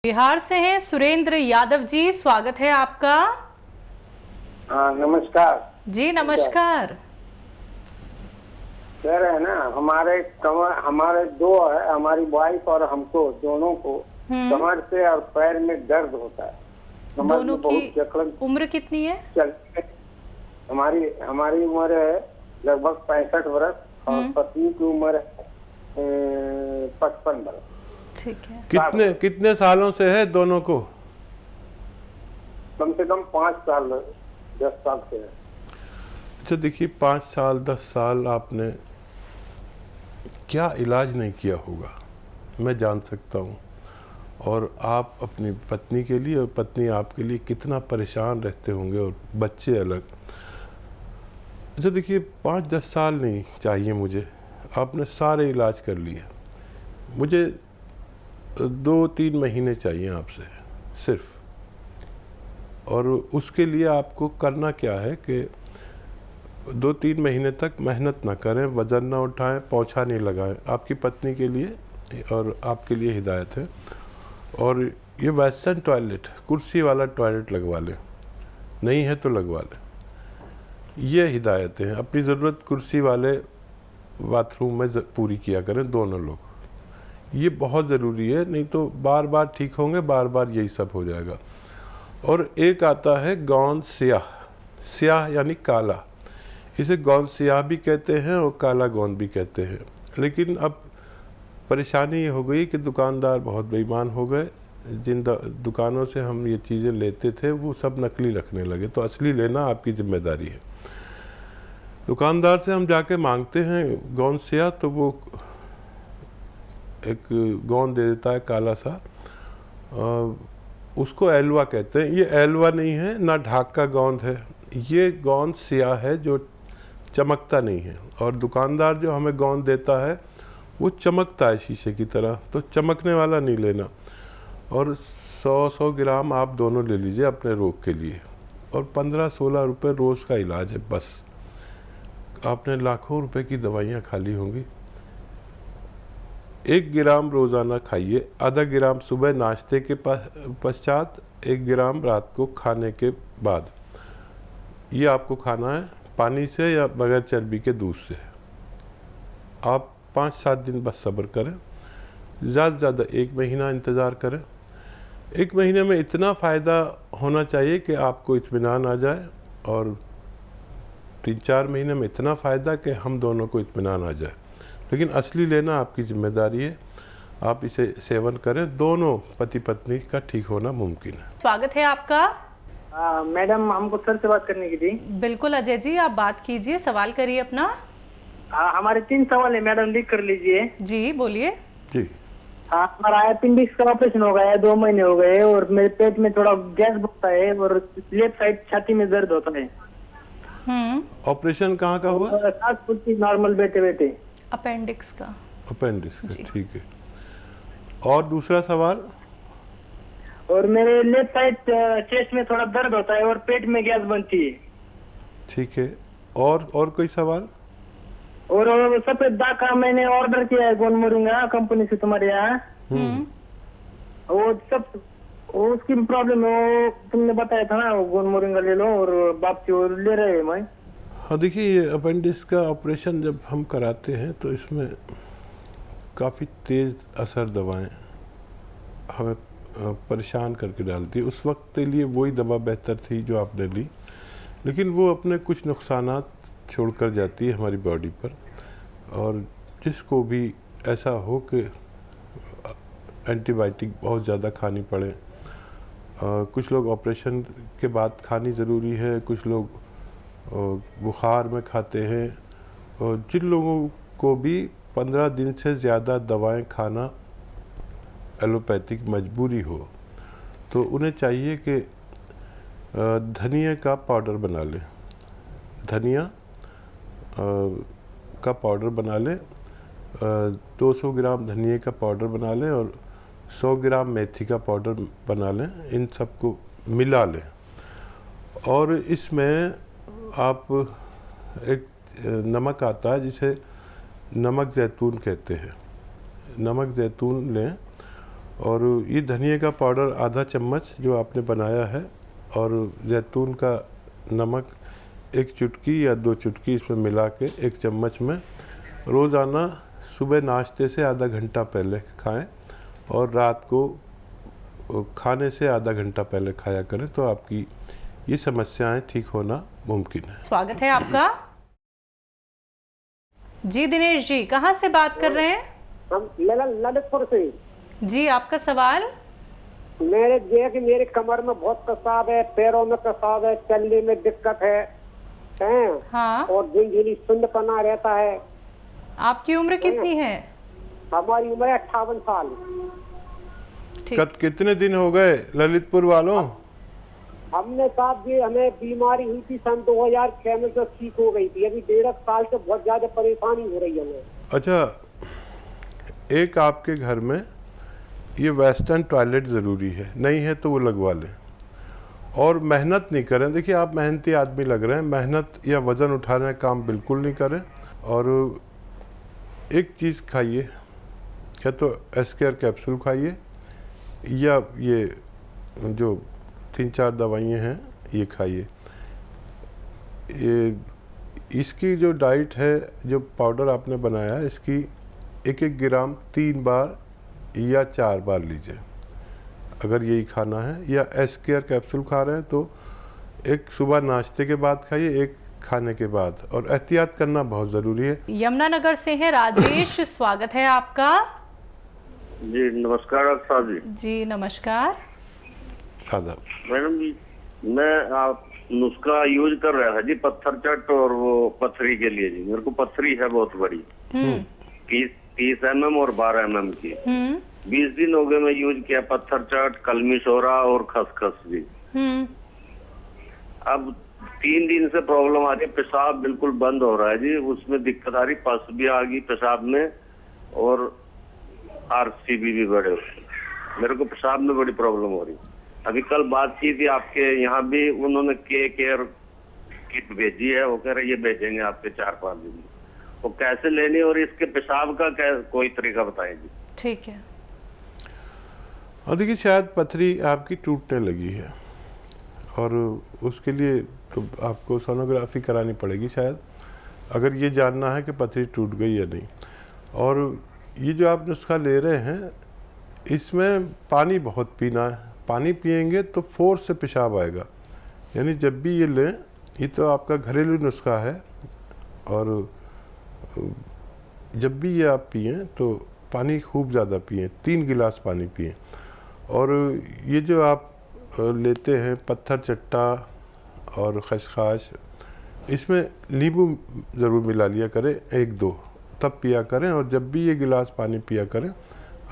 बिहार से हैं सुरेंद्र यादव जी, स्वागत है आपका। हाँ नमस्कार जी नमस्कार। कह रहे हैं ना हमारे दो है, हमारी वाइफ और हमको दोनों को कमर से और पैर में दर्द होता है। कमर दोनों में बहुत की जकड़न उम्र कितनी है? चलती है। हमारी उम्र है लगभग 65 वर्ष और पत्नी की उम्र है 55 वर्ष। ठीक है। कितने सालों से है दोनों को? कम से कम 5 साल 10 साल से है। अच्छा देखिए, 5 साल 10 साल आपने क्या इलाज नहीं किया होगा, मैं जान सकता हूँ। और आप अपनी पत्नी के लिए और पत्नी आपके लिए कितना परेशान रहते होंगे, और बच्चे अलग। अच्छा देखिए, 5-10 साल नहीं चाहिए मुझे, आपने सारे इलाज कर लिए। मुझे 2-3 महीने चाहिए आपसे सिर्फ। और उसके लिए आपको करना क्या है कि 2-3 महीने तक मेहनत ना करें, वज़न ना उठाएं, पोंछा नहीं लगाएं। आपकी पत्नी के लिए और आपके लिए हिदायत है। और ये वेस्टर्न टॉयलेट, कुर्सी वाला टॉयलेट लगवा लें, नहीं है तो लगवा लें। ये हिदायतें हैं। अपनी ज़रूरत कुर्सी वाले बाथरूम में पूरी किया करें दोनों लोग। ये बहुत ज़रूरी है, नहीं तो बार बार ठीक होंगे, बार बार यही सब हो जाएगा। और एक आता है गौन स्याह, स्याह यानी काला। इसे गौन स्याह भी कहते हैं और काला गौन भी कहते हैं। लेकिन अब परेशानी ये हो गई कि दुकानदार बहुत बेईमान हो गए। जिन दुकानों से हम ये चीज़ें लेते थे वो सब नकली रखने लगे। तो असली लेना आपकी जिम्मेदारी है। दुकानदार से हम जाके मांगते हैं गौन स्याह, तो वो एक गोंद दे देता है काला सा। उसको एलवा कहते हैं। ये एलवा नहीं है, ना ढाक का गोंद है। ये गोंद स्याह है जो चमकता नहीं है। और दुकानदार जो हमें गोंद देता है वो चमकता है शीशे की तरह, तो चमकने वाला नहीं लेना। और 100 ग्राम आप दोनों ले लीजिए अपने रोग के लिए। और 15-16 रुपये रोज़ का इलाज है बस। आपने लाखों रुपए की दवाइयाँ खा ली होंगी। 1 ग्राम रोज़ाना खाइए। आधा ग्राम सुबह नाश्ते के पश्चात, 1 ग्राम रात को खाने के बाद। ये आपको खाना है पानी से या बगैर चर्बी के दूध से। आप 5-7 दिन बस सब्र करें, ज़्यादा से ज़्यादा 1 महीना इंतज़ार करें। 1 महीने में इतना फ़ायदा होना चाहिए कि आपको इत्मीनान आ जाए, और 3-4 महीने में इतना फ़ायदा कि हम दोनों को इत्मीनान आ जाए। लेकिन असली लेना आपकी जिम्मेदारी है। आप इसे सेवन करें, दोनों पति पत्नी का ठीक होना मुमकिन है। स्वागत है आपका। मैडम हमको सर से बात करने की थी। बिल्कुल अजय जी, आप बात कीजिए, सवाल करिए अपना। हमारे 3 सवाल है मैडम, लिख कर लीजिए। जी बोलिए। जी हाँ, हमारा अपेंडिक्स का ऑपरेशन हो गया है, 2 महीने हो गए, और मेरे पेट में थोड़ा गैस बनता है और लेफ्ट साइड छाती में दर्द होता है। ऑपरेशन कहाँ का हुआ? नॉर्मल बैठे बैठे अपेंडिक्स का। अपेंडिक्स का, ठीक है। और दूसरा सवाल? और मेरे लेफ्ट साइड चेस्ट में थोड़ा दर्द होता है और पेट में गैस बनती है। ठीक है। और कोई सवाल? और सफेद दाग का मैंने ऑर्डर किया है गोंद मोरिंगा कंपनी से तुम्हारे यहाँ। वो सब उसकी प्रॉब्लम है, वो तुमने बताया था ना, वो गोंद मोरिंगा ले लो, और वापसी और ले रहे हैं मैं। हाँ देखिए, ये अपेंडिक्स का ऑपरेशन जब हम कराते हैं तो इसमें काफ़ी तेज़ असर दवाएं हमें परेशान करके डालती है। उस वक्त के लिए वही दवा बेहतर थी जो आपने ली, लेकिन वो अपने कुछ नुकसानात छोड़ कर जाती है हमारी बॉडी पर। और जिसको भी ऐसा हो कि एंटीबायोटिक बहुत ज़्यादा खानी पड़े, कुछ लोग ऑपरेशन के बाद खानी ज़रूरी है, कुछ लोग बुखार में खाते हैं, और जिन लोगों को भी 15 दिन से ज़्यादा दवाएं खाना एलोपैथिक मजबूरी हो, तो उन्हें चाहिए कि धनिया का पाउडर बना लें। धनिया का पाउडर बना लें, 200 ग्राम धनिया का पाउडर बना लें और 100 ग्राम मेथी का पाउडर बना लें। इन सबको मिला लें, और इसमें आप एक नमक आता है जिसे नमक ज़ैतून कहते हैं। नमक ज़ैतून लें और ये धनिए का पाउडर आधा चम्मच जो आपने बनाया है, और जैतून का नमक 1 चुटकी या 2 चुटकी इसमें मिला के 1 चम्मच में रोज़ाना सुबह नाश्ते से आधा घंटा पहले खाएं और रात को खाने से आधा घंटा पहले खाया करें, तो आपकी ये समस्याएं ठीक होना मुमकिन है। स्वागत है आपका। जी दिनेश जी, कहाँ से बात कर रहे हैं? हम ललितपुर से। जी, आपका सवाल। मेरे कमर में बहुत पेशाब है, पैरों में पेशाब है, चलने में दिक्कत है, हाँ। और झिनझिनी सुंदपना रहता है। आपकी उम्र कितनी है? हमारी उम्र है 58 साल। ठीक। कितने दिन हो गए ललितपुर वालों? हमने साहब जी, हमें बीमारी हुई थी सन 2006 में, जो ठीक हो गई थी। अभी 1.5 साल से बहुत ज्यादा परेशानी हो रही है हमें। अच्छा, एक आपके घर में ये वेस्टर्न टॉयलेट ज़रूरी है, नहीं है तो वो लगवा लें। और मेहनत नहीं करें। देखिए, आप मेहनती आदमी लग रहे हैं, मेहनत या वज़न उठाने का काम बिल्कुल नहीं करें। और एक चीज़ खाइए, या तो एस्केयर कैप्सूल खाइए, या ये जो 3-4 दवाइयाँ हैं ये खाइए। ये इसकी जो डाइट है, जो पाउडर आपने बनाया है, इसकी 1-1 ग्राम 3 बार या 4 बार लीजिए अगर यही खाना है। या एस्केयर कैप्सूल खा रहे हैं तो एक सुबह नाश्ते के बाद खाइए, एक खाने के बाद, और एहतियात करना बहुत ज़रूरी है। यमुनानगर से है राजेश, स्वागत है आपका। जी नमस्कार डॉक्टर साहब जी। जी नमस्कार। आदाब। मैडम जी, मैं आप नुस्खा यूज कर रहा था जी, पत्थर चट और वो पथरी के लिए जी। मेरे को पथरी है बहुत बड़ी, 30 mm और 12 mm की। 20 दिन हो गए मैं यूज किया पत्थर चट, कलमी शोरा और खसखस जी। अब 3 दिन से प्रॉब्लम आ रही है, पेशाब बिल्कुल बंद हो रहा है जी, उसमें दिक्कत आ रही, पस भी आ गई पेशाब में, और RCB भी बढ़े। मेरे को पेशाब में बड़ी प्रॉब्लम हो रही। अभी कल बात की थी आपके यहाँ भी, उन्होंने केयर किट भेजी है, वो कह रहे ये भेजेंगे आपके 4-5 दिन में। वो कैसे लेनी, और इसके पेशाब का कोई तरीका बताएं जी। ठीक है। और देखिए, शायद पथरी आपकी टूटने लगी है, और उसके लिए तो आपको सोनोग्राफी करानी पड़ेगी शायद, अगर ये जानना है कि पथरी टूट गई या नहीं। और ये जो आप नुस्खा ले रहे हैं, इसमें पानी बहुत पीना है। पानी पिएंगे तो फोर्स से पेशाब आएगा। यानी जब भी ये लें, ये तो आपका घरेलू नुस्खा है, और जब भी ये आप पिएं तो पानी खूब ज़्यादा पिएं, 3 गिलास पानी पिएं। और ये जो आप लेते हैं पत्थर चट्टा और खसखस, इसमें नींबू ज़रूर मिला लिया करें 1-2, तब पिया करें। और जब भी ये गिलास पानी पिया करें,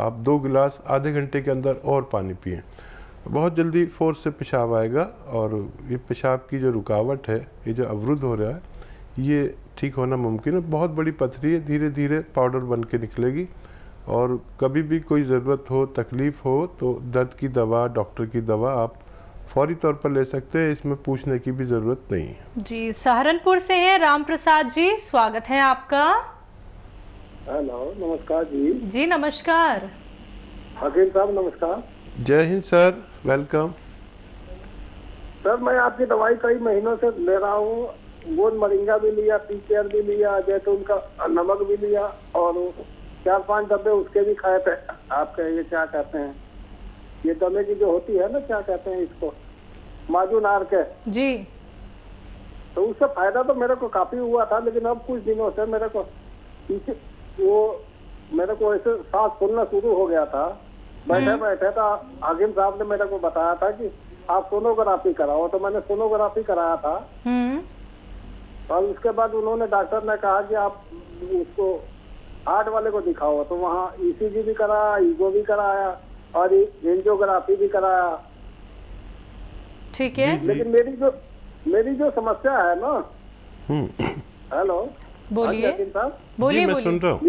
आप 2 गिलास आधे घंटे के अंदर और पानी पिएं। बहुत जल्दी फोर्स से पेशाब आएगा, और ये पेशाब की जो रुकावट है, ये जो अवरुद्ध हो रहा है, ये ठीक होना मुमकिन है। बहुत बड़ी पथरी है, धीरे धीरे पाउडर बन के निकलेगी। और कभी भी कोई ज़रूरत हो, तकलीफ़ हो, तो दर्द की दवा, डॉक्टर की दवा आप फौरी तौर पर ले सकते हैं, इसमें पूछने की भी ज़रूरत नहीं है। जी, सहारनपुर से है राम प्रसाद जी, स्वागत है आपका। हेलो, नमस्कार जी। जी नमस्कार। हकीम साहब नमस्कार। जय हिंद सर, वेलकम। सर, मैं आपकी दवाई कई महीनों से ले रहा हूँ। गोंद मोरिंगा भी लिया, पीकेआर भी लिया, जैतून का नमक भी लिया, और 4-5 डब्बे उसके भी खाए थे। आपके ये क्या कहते हैं, ये दमे की जो होती है ना, क्या कहते हैं इसको, माजूनार के जी। तो उससे फायदा तो मेरे को काफी हुआ था, लेकिन अब कुछ दिनों से मेरे को ऐसे सांस फूलना शुरू हो गया था। बैठे था, हाकिम साहब ने मेरे को बताया था कि आप सोनोग्राफी कराओ, तो मैंने सोनोग्राफी कराया था। और उसके बाद उन्होंने, डॉक्टर ने कहा कि आप उसको हार्ट वाले को दिखाओ, तो वहाँ ECG भी कराया, ईगो भी कराया, और एंजियोग्राफी भी कराया। ठीक है। लेकिन मेरी जो समस्या है ना, हेलो, बोलिए। हाकिम साहब, बोलिए। मैं सुन रहा हूँ।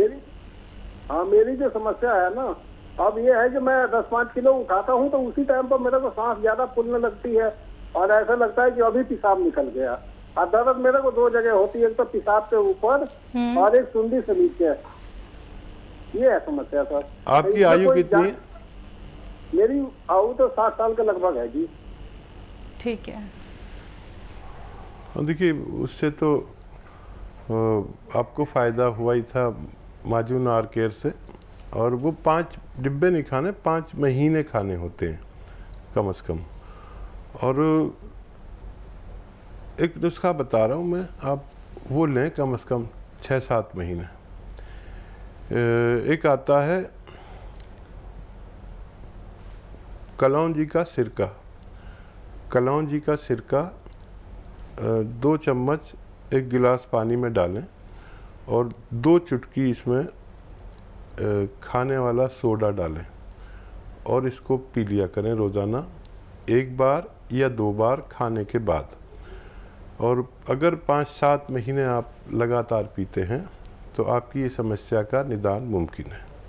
मेरी जो समस्या है ना, अब ये है कि मैं 10-5 किलो उठाता हूँ, तो उसी टाइम पर मेरे को सांस ज्यादा फूलने लगती है, और ऐसा लगता है कि अभी पेशाब निकल गया। और दर्द मेरे को 2 जगह होती है, एक तो पेशाब के ऊपर और एक सुंडी से नीचे। ये है समस्या सर। आपकी आयु कितनी है? मेरी आयु तो 60 साल के लगभग है जी। ठीक है। और देखिए उससे तो आपको फ़ायदा हुआ ही था माजून आर केयर से, और वो 5 डिब्बे नहीं खाने, 5 महीने खाने होते हैं कम से कम। और एक नुस्खा बता रहा हूँ मैं, आप वो लें कम से कम 6-7 महीने। एक आता है कलौंजी का सिरका। कलौंजी का सिरका 2 चम्मच 1 गिलास पानी में डालें और 2 चुटकी इसमें खाने वाला सोडा डालें और इसको पी लिया करें रोज़ाना 1 बार या 2 बार खाने के बाद। और अगर 5-7 महीने आप लगातार पीते हैं तो आपकी ये समस्या का निदान मुमकिन है।